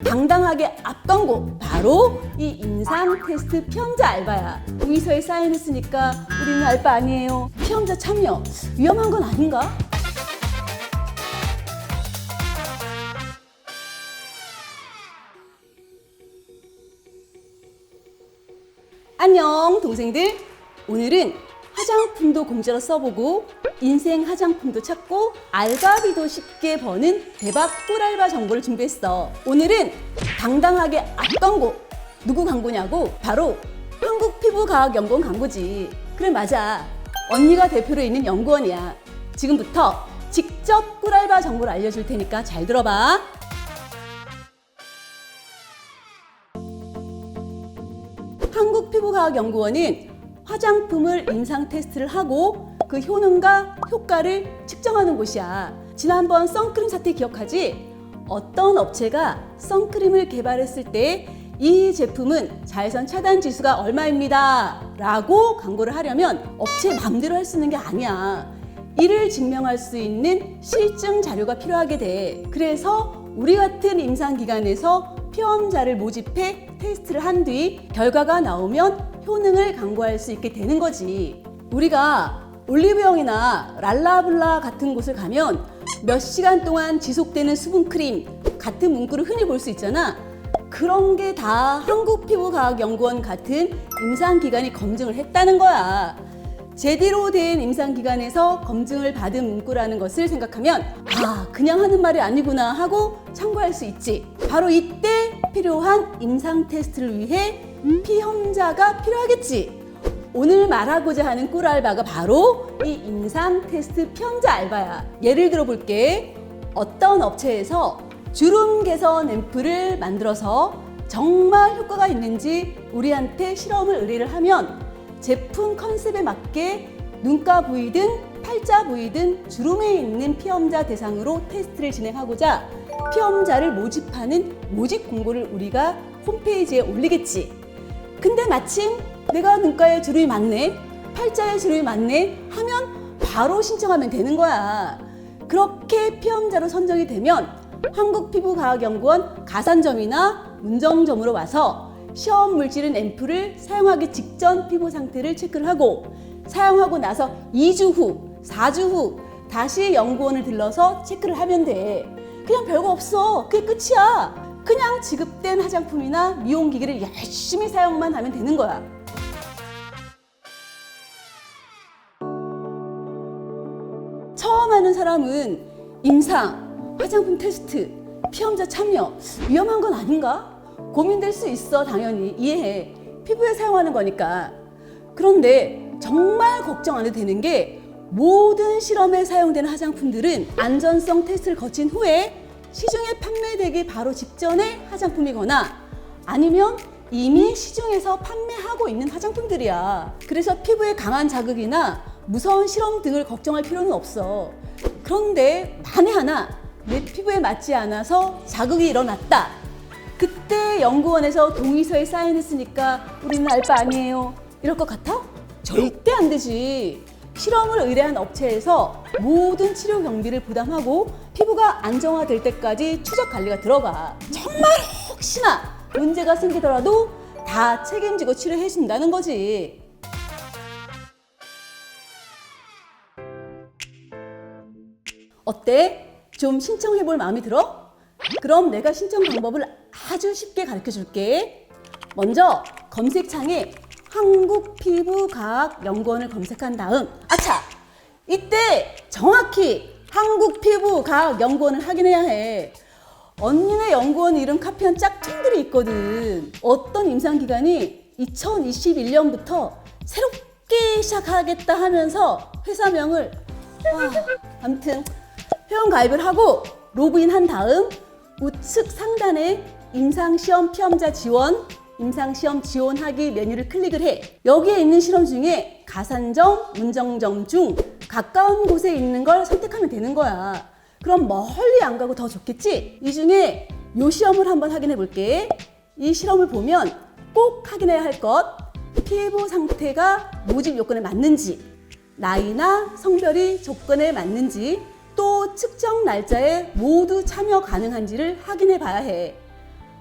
당당하게 앞광고 바로 이 임상 테스트 피험자 알바야. 동의서에 사인했으니까 우리는 알바 아니에요. 피험자 참여 위험한 건 아닌가? 안녕 동생들, 오늘은 화장품도 공짜로 써보고 인생 화장품도 찾고 알바비도 쉽게 버는 대박 꿀알바 정보를 준비했어. 오늘은 당당하게 앞광고. 누구 광고냐고? 바로 한국피부과학연구원 광고지. 그래 맞아, 언니가 대표로 있는 연구원이야. 지금부터 직접 꿀알바 정보를 알려줄 테니까 잘 들어봐. 한국피부과학연구원은 화장품을 임상 테스트를 하고 그 효능과 효과를 측정하는 곳이야. 지난번 선크림 사태 기억하지? 어떤 업체가 선크림을 개발했을 때 이 제품은 자외선 차단 지수가 얼마입니다 라고 광고를 하려면 업체 맘대로 할 수 있는 게 아니야. 이를 증명할 수 있는 실증 자료가 필요하게 돼. 그래서 우리 같은 임상기관에서 피험자를 모집해 테스트를 한 뒤 결과가 나오면 효능을 광고할 수 있게 되는 거지. 우리가 올리브영이나 랄라블라 같은 곳을 가면 몇 시간 동안 지속되는 수분크림 같은 문구를 흔히 볼 수 있잖아. 그런 게 다 한국피부과학연구원 같은 임상기관이 검증을 했다는 거야. 제대로 된 임상기관에서 검증을 받은 문구라는 것을 생각하면 그냥 하는 말이 아니구나 하고 참고할 수 있지. 바로 이때 필요한 임상 테스트를 위해 피험자가 필요하겠지. 오늘 말하고자 하는 꿀알바가 바로 이 임상 테스트 피험자 알바야. 예를 들어 볼게. 어떤 업체에서 주름 개선 앰플을 만들어서 정말 효과가 있는지 우리한테 실험을 의뢰를 하면 제품 컨셉에 맞게 눈가 부위든 팔자 부위든 주름에 있는 피험자 대상으로 테스트를 진행하고자 피험자를 모집하는 모집 공고를 우리가 홈페이지에 올리겠지. 근데 마침 내가 눈가에 주름이 많네, 팔자에 주름이 많네 하면 바로 신청하면 되는 거야. 그렇게 피험자로 선정이 되면 한국피부과학연구원 가산점이나 문정점으로 와서 시험 물질인 앰플을 사용하기 직전 피부 상태를 체크를 하고 사용하고 나서 2주 후, 4주 후 다시 연구원을 들러서 체크를 하면 돼. 그냥 별거 없어. 그게 끝이야. 그냥 지급된 화장품이나 미용기기를 열심히 사용만 하면 되는 거야. 처음 하는 사람은 임상, 화장품 테스트, 피험자 참여 위험한 건 아닌가? 고민될 수 있어. 당연히 이해해. 피부에 사용하는 거니까. 그런데 정말 걱정 안 해도 되는 게 모든 실험에 사용되는 화장품들은 안전성 테스트를 거친 후에 시중에 판매되기 바로 직전의 화장품이거나 아니면 이미 시중에서 판매하고 있는 화장품들이야. 그래서 피부에 강한 자극이나 무서운 실험 등을 걱정할 필요는 없어. 그런데 만에 하나 내 피부에 맞지 않아서 자극이 일어났다. 그때 연구원에서 동의서에 사인했으니까 우리는 알바 아니에요 이럴 것 같아? 절대 안 되지. 실험을 의뢰한 업체에서 모든 치료 경비를 부담하고 피부가 안정화될 때까지 추적 관리가 들어가. 정말 혹시나 문제가 생기더라도 다 책임지고 치료해 준다는 거지. 어때? 좀 신청해 볼 마음이 들어? 그럼 내가 신청 방법을 아주 쉽게 가르쳐 줄게. 먼저 검색창에 한국피부과학연구원을 검색한 다음 이때 정확히 한국피부과학연구원을 확인해야 해. 언니네 연구원 이름 카피한 짝퉁들이 있거든. 어떤 임상기관이 2021년부터 새롭게 시작하겠다 하면서 회사명을 아무튼 회원가입을 하고 로그인 한 다음 우측 상단에 임상시험 피험자 지원, 임상시험 지원하기 메뉴를 클릭을 해. 여기에 있는 실험 중에 가산점, 문정점 중 가까운 곳에 있는 걸 선택하면 되는 거야. 그럼 멀리 안 가고 더 좋겠지? 이 중에 이 시험을 한번 확인해 볼게. 이 실험을 보면 꼭 확인해야 할 것, 피부 상태가 모집 요건에 맞는지, 나이나 성별이 조건에 맞는지, 또 측정 날짜에 모두 참여 가능한지를 확인해 봐야 해.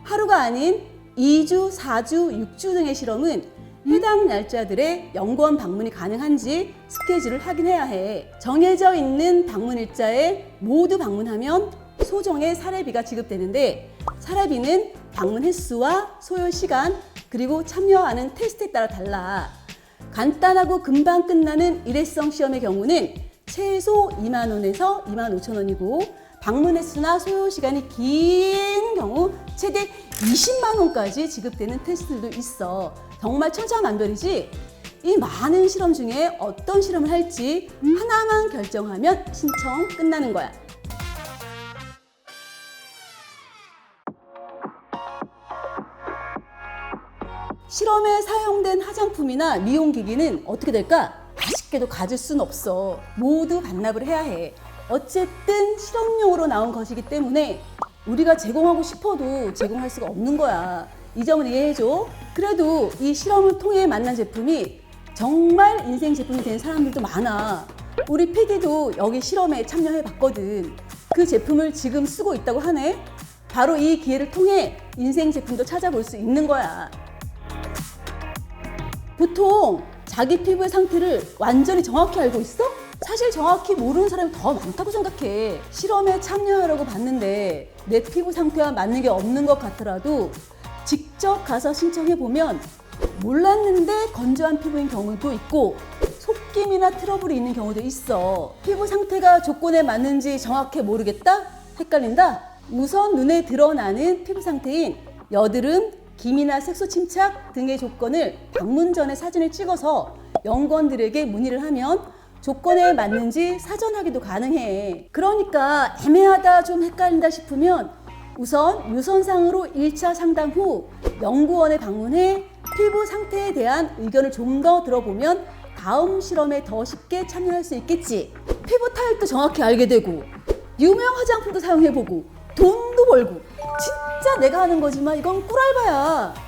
하루가 아닌 2주, 4주, 6주 등의 실험은 해당 날짜들의 연구원 방문이 가능한지 스케줄을 확인해야 해. 정해져 있는 방문 일자에 모두 방문하면 소정의 사례비가 지급되는데, 사례비는 방문 횟수와 소요 시간 그리고 참여하는 테스트에 따라 달라. 간단하고 금방 끝나는 일회성 시험의 경우는 최소 2만 원에서 2만 5천 원이고, 방문 횟수나 소요 시간이 긴 경우 최대 20만 원까지 지급되는 테스트들도 있어. 정말 천차만별이지. 이 많은 실험 중에 어떤 실험을 할지 하나만 결정하면 신청 끝나는 거야. 실험에 사용된 화장품이나 미용기기는 어떻게 될까? 아쉽게도 가질 수는 없어. 모두 반납을 해야 해. 어쨌든 실험용으로 나온 것이기 때문에 우리가 제공하고 싶어도 제공할 수가 없는 거야. 이 점을 이해해줘. 그래도 이 실험을 통해 만난 제품이 정말 인생 제품이 된 사람들도 많아. 우리 PD도 여기 실험에 참여해 봤거든. 그 제품을 지금 쓰고 있다고 하네. 바로 이 기회를 통해 인생 제품도 찾아볼 수 있는 거야. 보통 자기 피부의 상태를 완전히 정확히 알고 있어? 사실 정확히 모르는 사람이 더 많다고 생각해. 실험에 참여하려고 봤는데 내 피부 상태와 맞는 게 없는 것 같더라도 직접 가서 신청해보면 몰랐는데 건조한 피부인 경우도 있고 속김이나 트러블이 있는 경우도 있어. 피부 상태가 조건에 맞는지 정확히 모르겠다? 헷갈린다? 우선 눈에 드러나는 피부 상태인 여드름, 기미나 색소 침착 등의 조건을 방문 전에 사진을 찍어서 연구원들에게 문의를 하면 조건에 맞는지 사전 확인도 가능해. 그러니까 애매하다, 좀 헷갈린다 싶으면 우선 유선상으로 1차 상담 후 연구원에 방문해 피부 상태에 대한 의견을 좀 더 들어보면 다음 실험에 더 쉽게 참여할 수 있겠지. 피부 타입도 정확히 알게 되고 유명 화장품도 사용해보고 돈도 벌고. 진짜 내가 하는 거지만 이건 꿀알바야.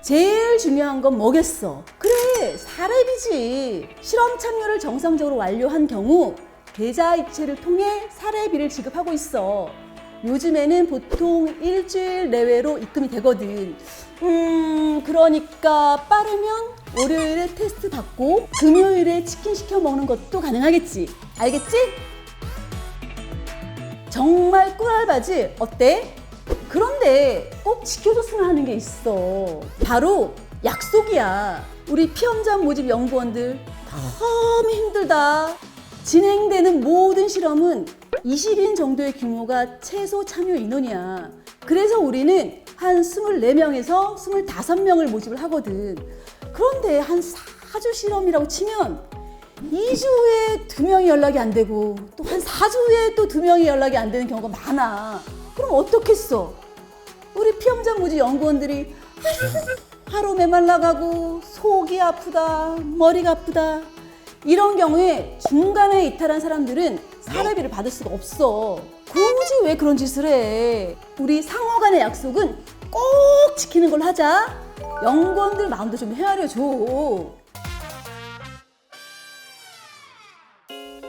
제일 중요한 건 뭐겠어? 그래, 사례비지. 실험 참여를 정상적으로 완료한 경우 계좌이체를 통해 사례비를 지급하고 있어. 요즘에는 보통 일주일 내외로 입금이 되거든. 그러니까 빠르면 월요일에 테스트 받고 금요일에 치킨 시켜 먹는 것도 가능하겠지. 알겠지? 정말 꿀알바지? 어때? 그런데 꼭 지켜줬으면 하는 게 있어. 바로 약속이야. 우리 피험자 모집 연구원들 너무 힘들다. 진행되는 모든 실험은 20인 정도의 규모가 최소 참여 인원이야. 그래서 우리는 한 24명에서 25명을 모집을 하거든. 그런데 한 4주 실험이라고 치면 2주 후에 2명이 연락이 안 되고 또 한 4주 후에 또 2명이 연락이 안 되는 경우가 많아. 그럼 어떻겠어? 우리 피험자 모집 연구원들이 하루 메말라가고 속이 아프다, 머리가 아프다. 이런 경우에 중간에 이탈한 사람들은 사례비를 받을 수가 없어. 굳이 왜 그런 짓을 해? 우리 상호 간의 약속은 꼭 지키는 걸로 하자. 연구원들 마음도 좀 헤아려줘.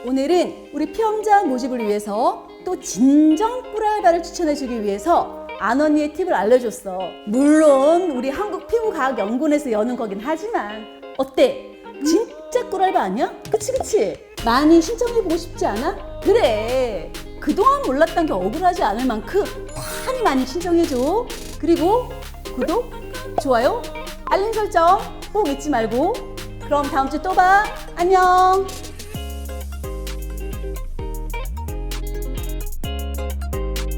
오늘은 우리 피험자 모집을 위해서 또 진정 꿀알바를 추천해주기 위해서 안언니의 팁을 알려줬어. 물론 우리 한국피부과학연구원에서 여는 거긴 하지만 어때? 진짜 꿀알바 아니야? 그치? 많이 신청해보고 싶지 않아? 그래, 그동안 몰랐던 게 억울하지 않을 만큼 많이 신청해줘. 그리고 구독, 좋아요, 알림 설정 꼭 잊지 말고. 그럼 다음 주 또 봐. 안녕.